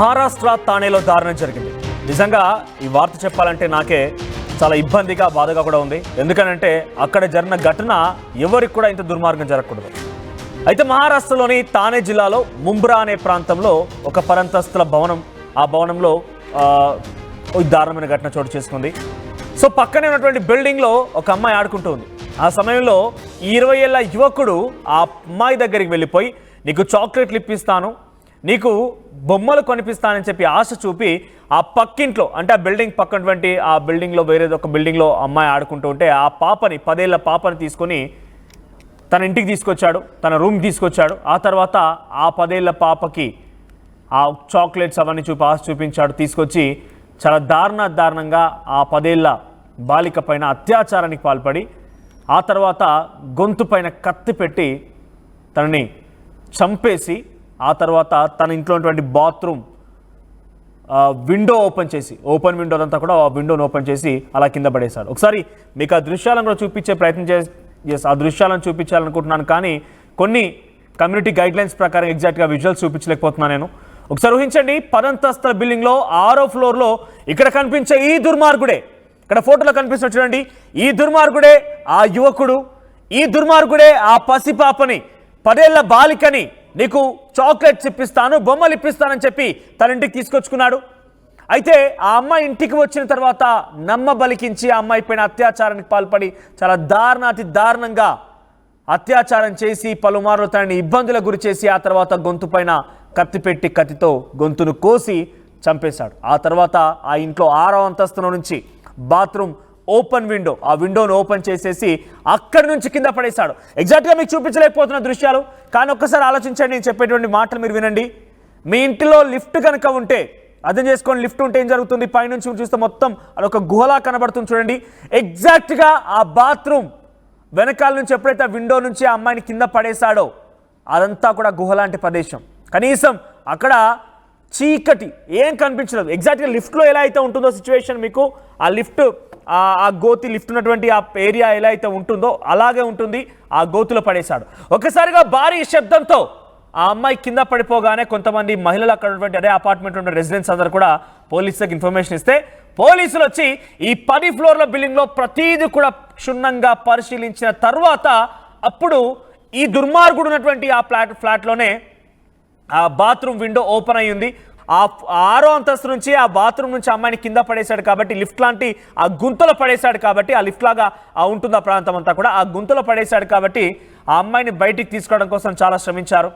మహారాష్ట్ర తానేలో దారుణం జరిగింది. నిజంగా ఈ వార్త చెప్పాలంటే నాకే చాలా ఇబ్బందిగా బాధగా కూడా ఉంది. ఎందుకనంటే అక్కడ జరిగిన ఘటన ఎవరికి కూడా ఇంత దుర్మార్గం జరగకూడదు. అయితే మహారాష్ట్రలోని తానే జిల్లాలో ముంబ్రా అనే ప్రాంతంలో ఒక పరంతస్తుల భవనం, ఆ భవనంలో దారుణమైన ఘటన చోటు చేసుకుంది. సో పక్కనే ఉన్నటువంటి బిల్డింగ్లో ఒక అమ్మాయి ఆడుకుంటూ ఉంది. ఆ సమయంలో 20 ఏళ్ల యువకుడు ఆ అమ్మాయి దగ్గరికి వెళ్ళిపోయి, నీకు చాక్లెట్లు ఇప్పిస్తాను, నీకు బొమ్మలు కొనిపిస్తానని చెప్పి ఆశ చూపి ఆ పక్కింట్లో, అంటే ఆ బిల్డింగ్ పక్కనటువంటి ఆ బిల్డింగ్లో వేరేది ఒక బిల్డింగ్లో అమ్మాయి ఆడుకుంటూ ఉంటే ఆ పాపని, 10 ఏళ్ల పాపని తీసుకొని తన ఇంటికి తీసుకొచ్చాడు, తన రూమ్కి తీసుకొచ్చాడు. ఆ తర్వాత ఆ 10 ఏళ్ల పాపకి ఆ చాక్లెట్స్ అవన్నీ ఆశ చూపించాడు. తీసుకొచ్చి చాలా దారుణంగా ఆ 10 ఏళ్ల బాలిక పైన అత్యాచారానికి పాల్పడి ఆ తర్వాత గొంతు పైన కత్తి పెట్టి తనని చంపేసి ఆ తర్వాత తన ఇంట్లో ఉన్నటువంటి బాత్రూమ్ విండో ఓపెన్ విండో అంతా కూడా ఆ విండోని ఓపెన్ చేసి అలా కింద పడేశాడు. ఒకసారి మీకు ఆ దృశ్యాలను కూడా చూపించే ప్రయత్నం ఆ దృశ్యాలను చూపించాలనుకుంటున్నాను, కానీ కొన్ని కమ్యూనిటీ గైడ్లైన్స్ ప్రకారం ఎగ్జాక్ట్గా విజువల్స్ చూపించలేకపోతున్నాను నేను. ఒకసారి ఊహించండి, 10 అంతస్తుల బిల్డింగ్లో 6వ ఫ్లోర్లో ఇక్కడ కనిపించే ఈ దుర్మార్గుడే, ఇక్కడ ఫోటోలో కనిపిస్తున్న చూడండి, ఈ దుర్మార్గుడే ఆ యువకుడు, ఈ దుర్మార్గుడే ఆ పసిపాపని, 10 ఏళ్ల బాలికని నీకు చాక్లెట్స్ ఇప్పిస్తాను, బొమ్మలు ఇప్పిస్తానని చెప్పి తన ఇంటికి తీసుకొచ్చుకున్నాడు. అయితే ఆ అమ్మాయి ఇంటికి వచ్చిన తర్వాత నమ్మబలికించి ఆ అమ్మాయి పైన అత్యాచారానికి పాల్పడి చాలా అతి దారుణంగా అత్యాచారం చేసి పలుమార్లు తనని ఇబ్బందులకు గురి చేసి ఆ తర్వాత గొంతు పైన కత్తి పెట్టి కత్తితో గొంతును కోసి చంపేశాడు. ఆ తర్వాత ఆ ఇంట్లో 6వ అంతస్తులో నుంచి బాత్రూమ్ ఓపెన్ విండో, ఆ విండోను ఓపెన్ చేసేసి అక్కడి నుంచి కింద పడేశాడు. ఎగ్జాక్ట్గా మీకు చూపించలేకపోతున్న దృశ్యాలు, కానీ ఒక్కసారి ఆలోచించండి, నేను చెప్పేటువంటి మాటలు మీరు వినండి. మీ ఇంటిలో లిఫ్ట్ కనుక ఉంటే అర్థం చేసుకోండి, లిఫ్ట్ ఉంటే ఏం జరుగుతుంది, పైనుంచి చూస్తే మొత్తం అదొక గుహలా కనబడుతుంది చూడండి. ఎగ్జాక్ట్గా ఆ బాత్రూమ్ వెనకాల నుంచి ఎప్పుడైతే ఆ విండో నుంచి ఆ అమ్మాయిని కింద పడేశాడో అదంతా కూడా గుహలాంటి ప్రదేశం. కనీసం అక్కడ చీకటి ఏం కనిపించలేదు. ఎగ్జాక్ట్గా లిఫ్ట్లో ఎలా అయితే ఉంటుందో సిచ్యువేషన్, మీకు ఆ లిఫ్ట్ ఆ గోతి లిఫ్ట్ ఉన్నటువంటి ఆ ఏరియా ఎలా అయితే ఉంటుందో అలాగే ఉంటుంది. ఆ గోతులో పడేశాడు. ఒకసారిగా భారీ శబ్దంతో ఆ అమ్మాయి కింద పడిపోగానే కొంతమంది మహిళలు అక్కడ ఉన్నటువంటి అదే అపార్ట్మెంట్ ఉన్న రెసిడెంట్స్ అందరూ కూడా పోలీసులకు ఇన్ఫర్మేషన్ ఇస్తే పోలీసులు వచ్చి ఈ 10 ఫ్లోర్ల బిల్డింగ్లో ప్రతిదీ కూడా క్షుణ్ణంగా పరిశీలించిన తర్వాత అప్పుడు ఈ దుర్మార్గుడు ఉన్నటువంటి ఆ ఫ్లాట్లోనే ఆ బాత్రూమ్ విండో ఓపెన్ అయ్యింది. ఆ 6వ అంతస్తు నుంచి ఆ బాత్రూమ్ నుంచి అమ్మాయిని కింద పడేశాడు కాబట్టి, లిఫ్ట్ లాంటి ఆ గుంతలో పడేశాడు కాబట్టి, ఆ లిఫ్ట్ లాగా ఉంటుంది ఆ ప్రాంతం అంతా కూడా, ఆ గుంతలో పడేశాడు కాబట్టి ఆ అమ్మాయిని బయటికి తీసుకోవడం కోసం చాలా శ్రమించారు.